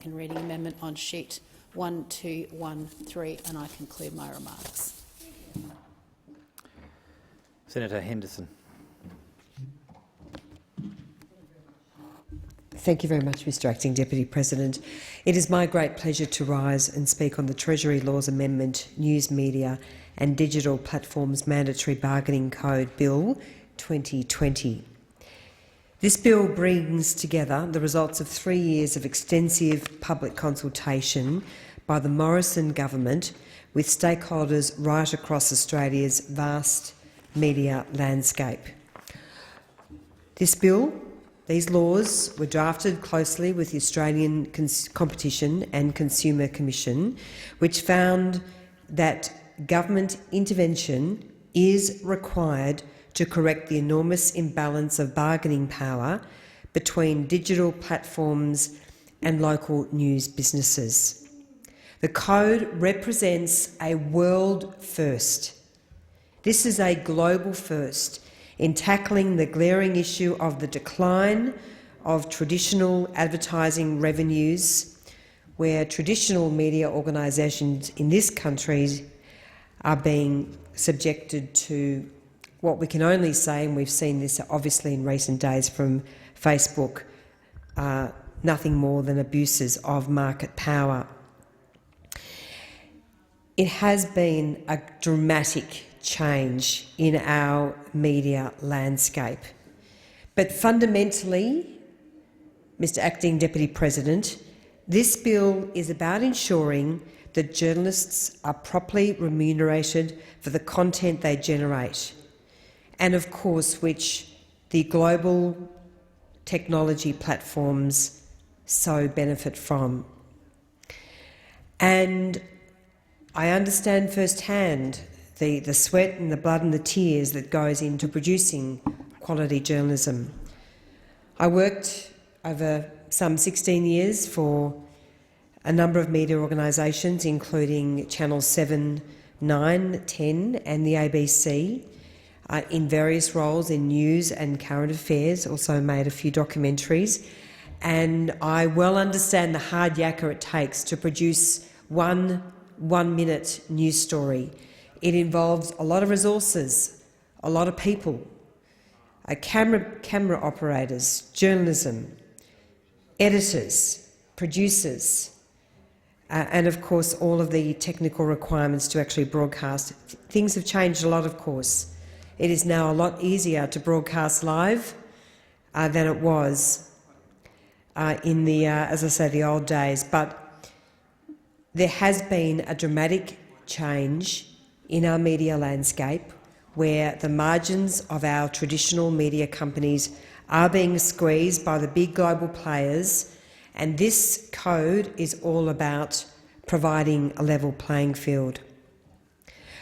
Second reading amendment on sheet 1213, and I conclude my remarks. Senator Henderson. Thank you very much, Mr Acting Deputy President. It is my great pleasure to rise and speak on the Treasury Laws Amendment, News Media and Digital Platforms Mandatory Bargaining Code Bill 2020. This bill brings together the results of 3 years of extensive public consultation by the Morrison government with stakeholders right across Australia's vast media landscape. These laws were drafted closely with the Australian Competition and Consumer Commission, which found that government intervention is required to correct the enormous imbalance of bargaining power between digital platforms and local news businesses. The code represents a world first. This is a global first in tackling the glaring issue of the decline of traditional advertising revenues, where traditional media organisations in this country are being subjected to what we can only say, and we've seen this obviously in recent days from Facebook, nothing more than abuses of market power. It has been a dramatic change in our media landscape. But fundamentally, Mr Acting Deputy President, this bill is about ensuring that journalists are properly remunerated for the content they generate, and of course which the global technology platforms so benefit from. And I understand firsthand the sweat and the blood and the tears that goes into producing quality journalism. I worked over some 16 years for a number of media organisations, including Channel 7, 9, 10 and the ABC, in various roles in news and current affairs, also made a few documentaries, and I well understand the hard yakka it takes to produce one-minute news story. It involves a lot of resources, a lot of people, camera operators, journalism, editors, producers, and of course all of the technical requirements to actually broadcast. Things have changed a lot, of course. It is now a lot easier to broadcast live than it was in the, as I say, the old days. But there has been a dramatic change in our media landscape where the margins of our traditional media companies are being squeezed by the big global players, and this code is all about providing a level playing field.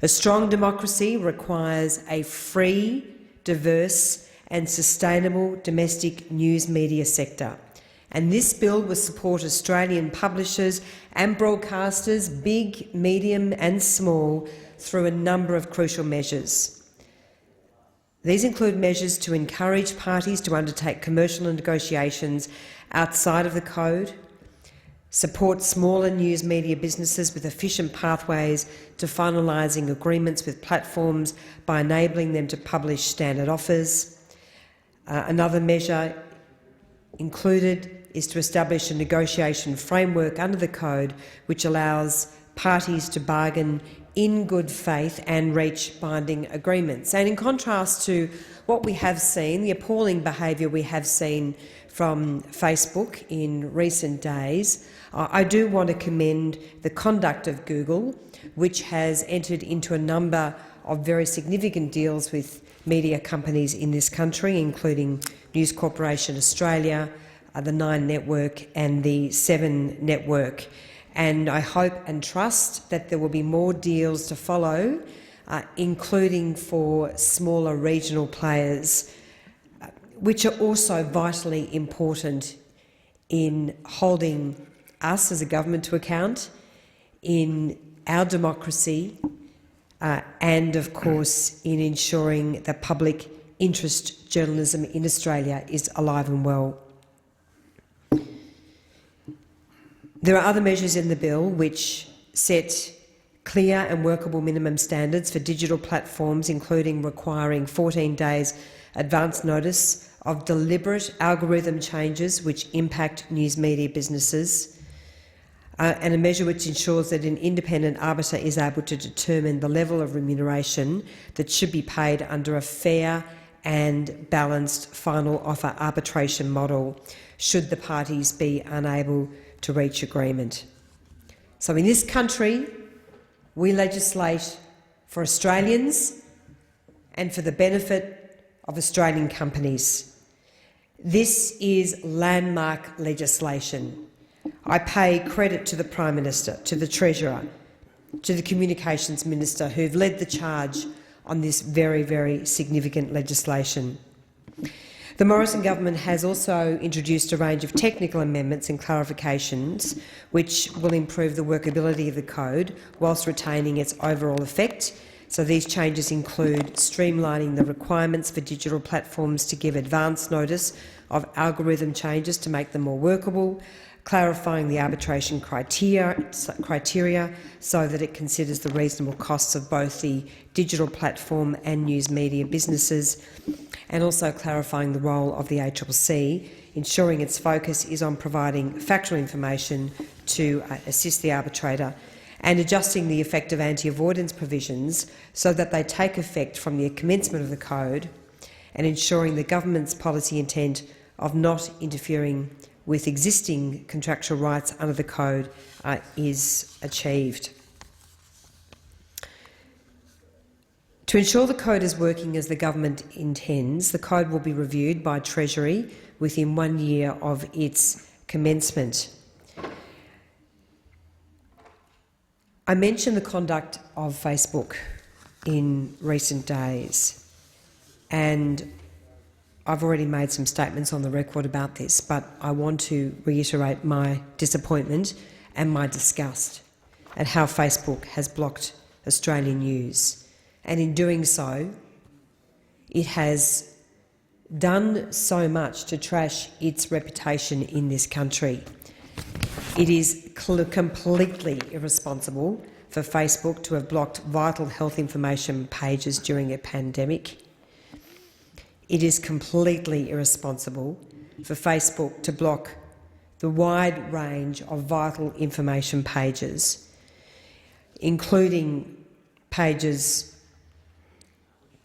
A strong democracy requires a free, diverse and sustainable domestic news media sector, and this bill will support Australian publishers and broadcasters, big, medium and small, through a number of crucial measures. These include measures to encourage parties to undertake commercial negotiations outside of the code, support smaller news media businesses with efficient pathways to finalising agreements with platforms by enabling them to publish standard offers. Another measure included is to establish a negotiation framework under the code which allows parties to bargain in good faith and reach binding agreements. And in contrast to what we have seen, the appalling behaviour we have seen from Facebook in recent days, I do want to commend the conduct of Google, which has entered into a number of very significant deals with media companies in this country, including News Corporation Australia, the 9 Network and the 7 Network. And I hope and trust that there will be more deals to follow, including for smaller regional players, which are also vitally important in holding us as a government to account, in our democracy, and of course in ensuring that public interest journalism in Australia is alive and well. There are other measures in the bill which set clear and workable minimum standards for digital platforms, including requiring 14 days advance notice of deliberate algorithm changes which impact news media businesses, and a measure which ensures that an independent arbiter is able to determine the level of remuneration that should be paid under a fair and balanced final offer arbitration model should the parties be unable to reach agreement. So in this country, we legislate for Australians and for the benefit of Australian companies. This is landmark legislation. I pay credit to the Prime Minister, to the Treasurer, to the Communications Minister who've led the charge on this very, very significant legislation. The Morrison government has also introduced a range of technical amendments and clarifications which will improve the workability of the code whilst retaining its overall effect. So these changes include streamlining the requirements for digital platforms to give advance notice of algorithm changes to make them more workable, clarifying the arbitration criteria so that it considers the reasonable costs of both the digital platform and news media businesses, and also clarifying the role of the ACCC, ensuring its focus is on providing factual information to assist the arbitrator, and adjusting the effect of anti-avoidance provisions so that they take effect from the commencement of the code, and ensuring the government's policy intent of not interfering with existing contractual rights under the code is achieved. To ensure the code is working as the government intends, the code will be reviewed by Treasury within 1 year of its commencement. I mentioned the conduct of Facebook in recent days, and I've already made some statements on the record about this, but I want to reiterate my disappointment and my disgust at how Facebook has blocked Australian news. And in doing so, it has done so much to trash its reputation in this country. It is completely irresponsible for Facebook to have blocked vital health information pages during a pandemic. It is completely irresponsible for Facebook to block the wide range of vital information pages, including pages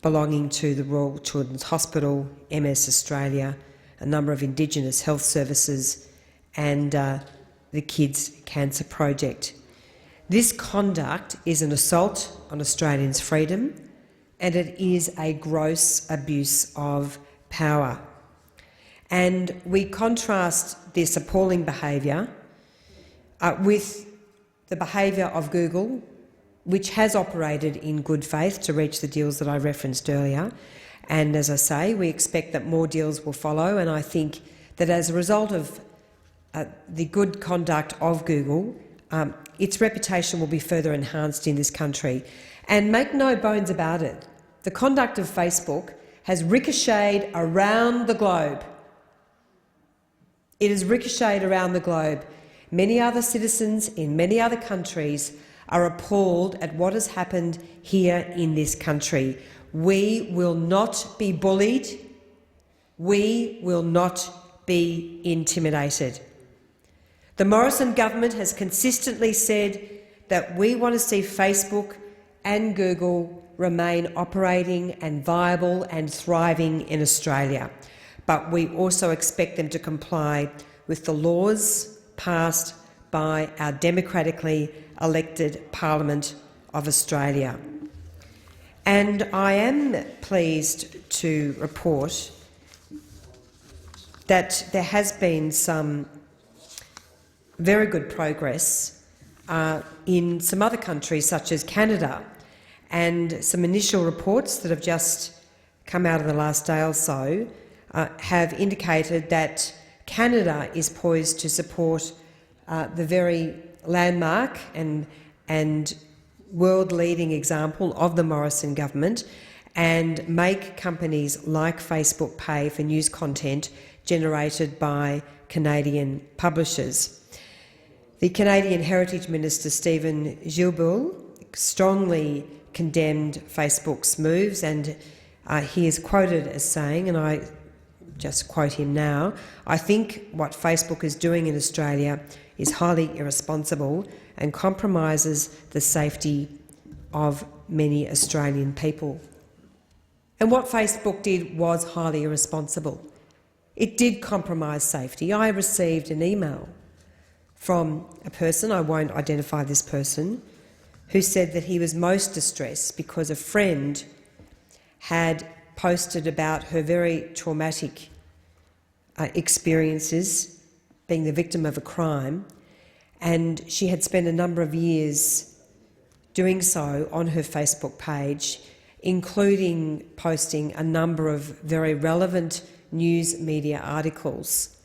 belonging to the Royal Children's Hospital, MS Australia, a number of Indigenous health services and the Kids Cancer Project. This conduct is an assault on Australians' freedom, and it is a gross abuse of power. And we contrast this appalling behaviour with the behaviour of Google, which has operated in good faith to reach the deals that I referenced earlier. And as I say, we expect that more deals will follow, and I think that as a result of the good conduct of Google, its reputation will be further enhanced in this country. And make no bones about it, the conduct of Facebook has ricocheted around the globe. It has ricocheted around the globe. Many other citizens in many other countries are appalled at what has happened here in this country. We will not be bullied. We will not be intimidated. The Morrison government has consistently said that we want to see Facebook and Google remain operating and viable and thriving in Australia, but we also expect them to comply with the laws passed by our democratically elected Parliament of Australia. And I am pleased to report that there has been some very good progress in some other countries such as Canada, and some initial reports that have just come out in the last day or so have indicated that Canada is poised to support the very landmark and world-leading example of the Morrison government and make companies like Facebook pay for news content generated by Canadian publishers. The Canadian Heritage Minister Stephen Guilbeault strongly condemned Facebook's moves, and he is quoted as saying, and I just quote him now, "I think what Facebook is doing in Australia is highly irresponsible and compromises the safety of many Australian people." And what Facebook did was highly irresponsible. It did compromise safety. I received an email from a person, I won't identify this person, who said that he was most distressed because a friend had posted about her very traumatic experiences being the victim of a crime, and she had spent a number of years doing so on her Facebook page, including posting a number of very relevant news media articles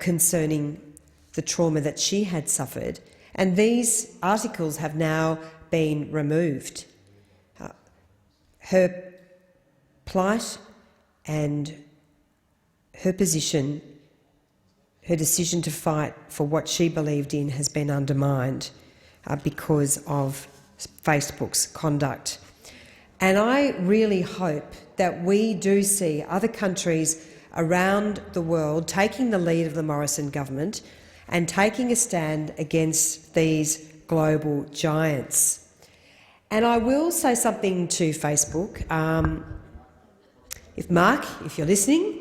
concerning the trauma that she had suffered, and these articles have now been removed. Her plight and her position, her decision to fight for what she believed in has been undermined because of Facebook's conduct. And I really hope that we do see other countries around the world taking the lead of the Morrison government and taking a stand against these global giants. And I will say something to Facebook. If you're listening,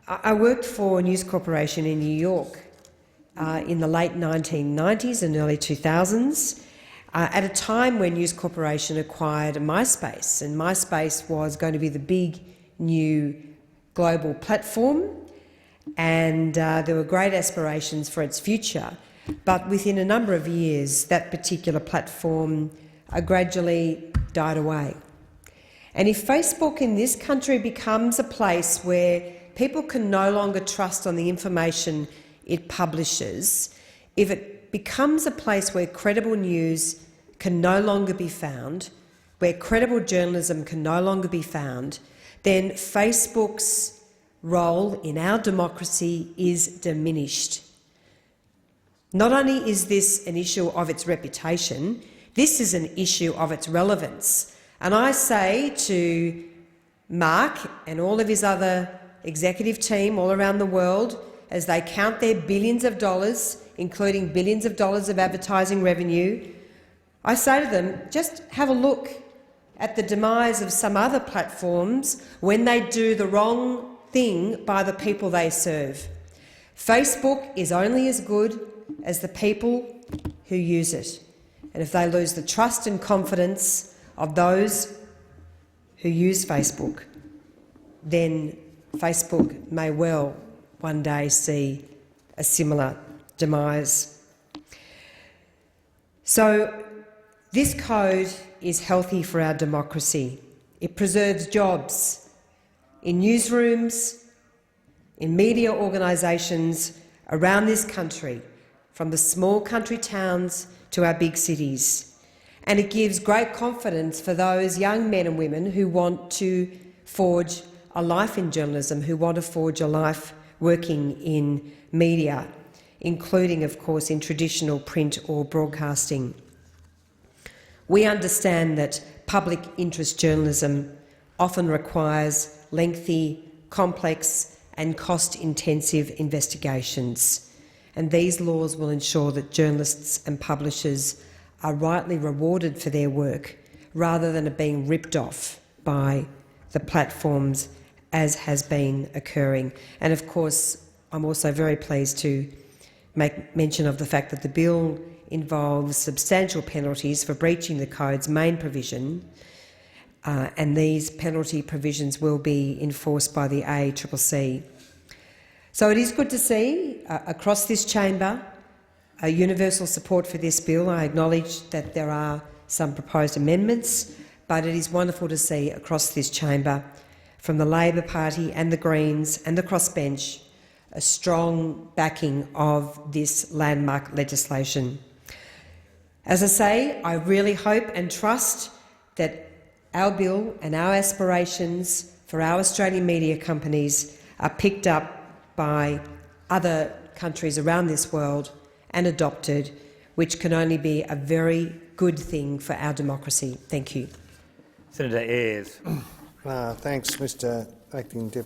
I worked for News Corporation in New York in the late 1990s and early 2000s, at a time when News Corporation acquired MySpace, and MySpace was going to be the big new global platform, and there were great aspirations for its future. But within a number of years, that particular platform gradually died away. And if Facebook in this country becomes a place where people can no longer trust on the information it publishes, if it becomes a place where credible news can no longer be found, where credible journalism can no longer be found, then Facebook's role in our democracy is diminished. Not only is this an issue of its reputation, this is an issue of its relevance. And I say to Mark and all of his other executive team all around the world, as they count their billions of dollars, including billions of dollars of advertising revenue, I say to them, just have a look at the demise of some other platforms when they do the wrong thing by the people they serve. Facebook is only as good as the people who use it. And if they lose the trust and confidence of those who use Facebook, then Facebook may well one day see a similar demise. So this code is healthy for our democracy. It preserves jobs in newsrooms, in media organisations around this country, from the small country towns to our big cities. And it gives great confidence for those young men and women who want to forge a life in journalism, who want to forge a life working in media, including, of course, in traditional print or broadcasting. We understand that public interest journalism often requires lengthy, complex and cost-intensive investigations, and these laws will ensure that journalists and publishers are rightly rewarded for their work rather than being ripped off by the platforms, as has been occurring. And of course, I'm also very pleased to make mention of the fact that the bill involves substantial penalties for breaching the code's main provision, and these penalty provisions will be enforced by the ACCC. So it is good to see across this chamber a universal support for this bill. I acknowledge that there are some proposed amendments, but it is wonderful to see across this chamber, from the Labor Party and the Greens and the crossbench, a strong backing of this landmark legislation. As I say, I really hope and trust that our bill and our aspirations for our Australian media companies are picked up by other countries around this world and adopted, which can only be a very good thing for our democracy. Thank you. Senator Ayres. Thanks, Mr Acting Deputy